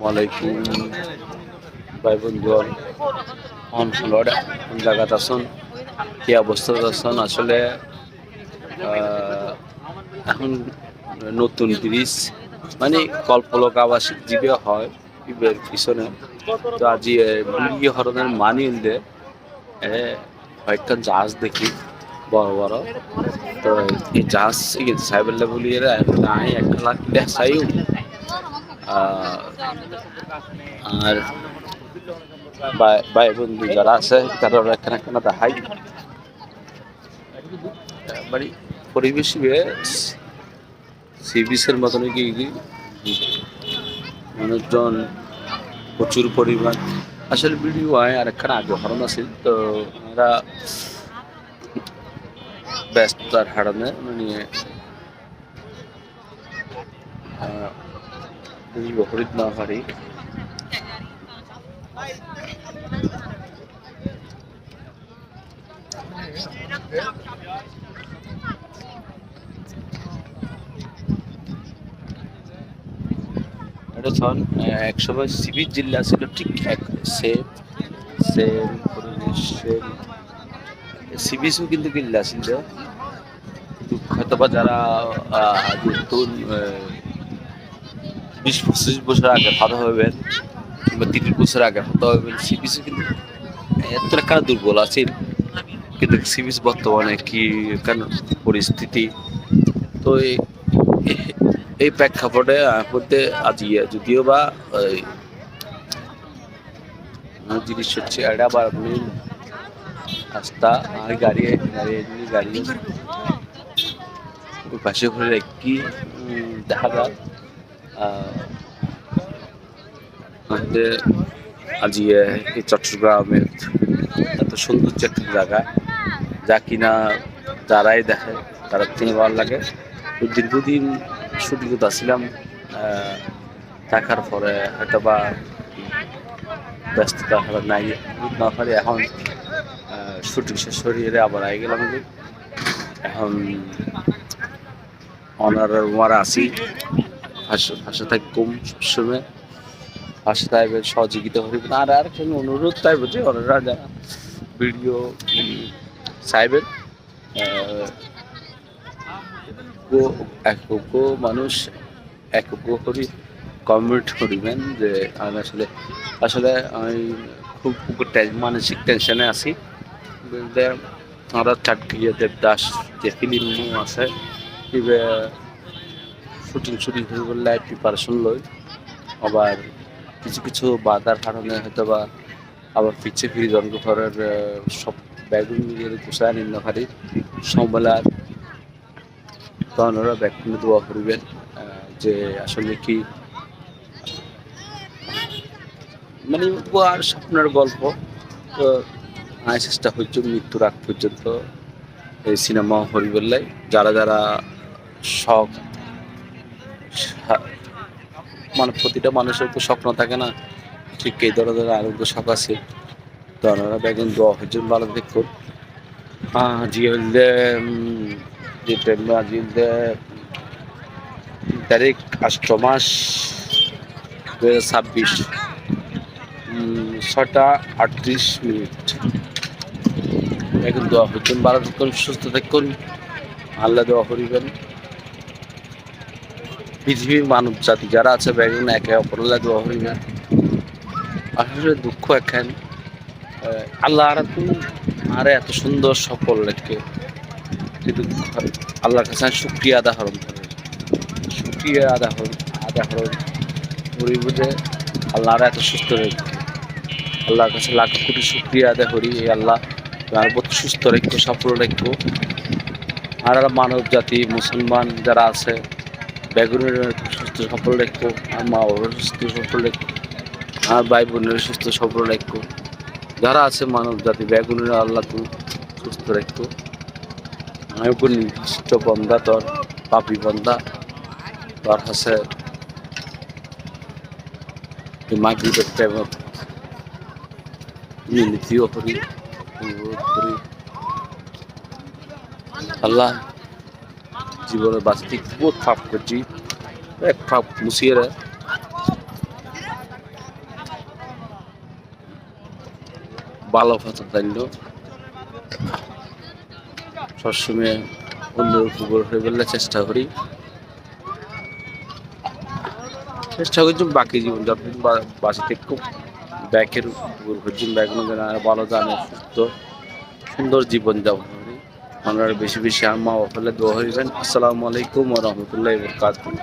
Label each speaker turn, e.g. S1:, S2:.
S1: ওয়ালাইকুম ভাই বন্ধুগণ অঞ্চলর কোন জায়গাত আছেন কি অবস্থাত আছেন আসলে এখন নতুন ব্রিজ মানে কল্পলক আবাসিক জীবে হয় ইবের পিছনে তো আজি বুড়ি হরনের মানি উলদে কয়েকটা জাহাজ দেখি বড় বড় তো এই জাহাজ সাইবেল্লা বলিয়ে নাই 1 লাখ চাই আর ভাই বন্ধু যারা আছে তারা এখানে এখানে দেখাই মানে পরিবেশ সি বিচের মতন কি মানুষজন প্রচুর পরিমাণ আসলে ভিডিও হয় আর একখানে আগে হরণ আছে তো আমরা ব্যস্ততার হারণে মানে হরিদ না পারি এটা তখন একসময় সিবির জিল্লা ছিল ঠিক এক সেম সেম পরিবেশ সেম সিবিসও কিন্তু জিল্লা ছিল হয়তো বা যারা নতুন 20-25 বছর আগে কথা হবেন কিংবা 30 বছর আগে কথা হবেন সিবিসও কিন্তু এত একটা দুর্বল আছে কিন্তু সিবিস বর্তমানে কি কেন পরিস্থিতি তো এই প্রেক্ষাপটে মধ্যে আজ যদিও বা জিনিস হচ্ছে এটা আবার আপনি রাস্তা আর গাড়ি গাড়ি পাশে ঘুরে কি দেখা যায় আমাদের আজ এই চট্টগ্রামের এত সৌন্দর্য একটা জায়গা যা কিনা যারাই দেখে তারা তিনি ভালো লাগে দীর্ঘদিন শুটিং আসছিলাম দেখার পরে হয়তো বা ব্যস্ততা নাই না পারে এখন শুটিং শেষ সরিয়ে আবার আই গেলাম এখন ওনারা আসি ভাষা থাকুম সবসময় ভাষা তাইবের সহযোগিতা করিবেন আর আরেকখানে অনুরোধ তাইব যে ওনারা যারা ভিডিও চাইবেন একক মানুষ একক করি কমেন্ট করিবেন যে আমি আসলে আমি খুব মানসিক টেনশনে আছি আমরা চাটকিয়া দেবদাস যে ফিল্ম আছে শুটিং লাইভ প্রিপারেশন লই আবার কিছু কিছু বাধার কারণে হয়তো বা আবার পিছিয়ে ফিরে জনগণের সব ব্যাগুন মিলিয়ে কুসায় নিম্নকারী সম্মেলার তখন ওরা ব্যাকুণ্ড দোয়া করিবেন যে আসলে কি মানে আর স্বপ্নের গল্প তো আমি চেষ্টা হচ্ছে মৃত্যুর আগ পর্যন্ত এই সিনেমা হরিবেল্লাই যারা যারা শখ মানে প্রতিটা মানুষের তো স্বপ্ন থাকে না ঠিক এই ধরনের আরোগ্য শখ আছে তো ওনারা বেগুন দোয়া হচ্ছে ভালো দেখুন তারিখ 8 মাস 2026 6:38 এখন দোয়া করছেন ভালো থাকুন সুস্থ থাকুন আল্লাহ দোয়া করিবেন পৃথিবীর মানব জাতি যারা আছে বেগুন একে অপরাল্লাহ দোয়া করিবেন আসলে দুঃখ এখন আল্লাহ আর এত সুন্দর সফল লেখকে কিন্তু আল্লাহর কাছে শুক্রিয়া আদা হরণ করে শুক্রিয়া আদা হরণ করি বুঝে আল্লাহর এত সুস্থ রেখে আল্লাহর কাছে লাখ কোটি শুক্রিয়া আদায় করি এই আল্লাহ আর বহুত সুস্থ রেখো সফল রেখো আর মানব জাতি মুসলমান যারা আছে বেগুনের সুস্থ সফল রেখো আর মা বাবার সুস্থ সফল রেখো আর ভাই বোনের সুস্থ সফল রেখো যারা আছে মানব জাতি বেগুনের আল্লাহ তুমি সুস্থ রেখো আমি উপর নির্দিষ্ট বন্ধা তোর পাপি বন্ধা তোর কাছে মাগরিবের প্রেমত মিলিতিও করি অনুরোধ করি আল্লাহ জীবনের বাঁচতে বহুত পাপ করছি এক পাপ মুছিয়ে ভালো কথা জানলো সবসময় অন্যের উপর হয়ে বললে চেষ্টা করি বাকি জীবন যতদিন বাঁচি থেকে ব্যাকের উপর হচ্ছেন ব্যাগুলো যেন আর ভালো জানে সুস্থ সুন্দর জীবন যাপন করি আপনারা বেশি বেশি মা বাবা দোয়া হইবেন। আসসালামু আলাইকুম ওয়া রাহমাতুল্লাহি ওয়া বারাকাতুহু।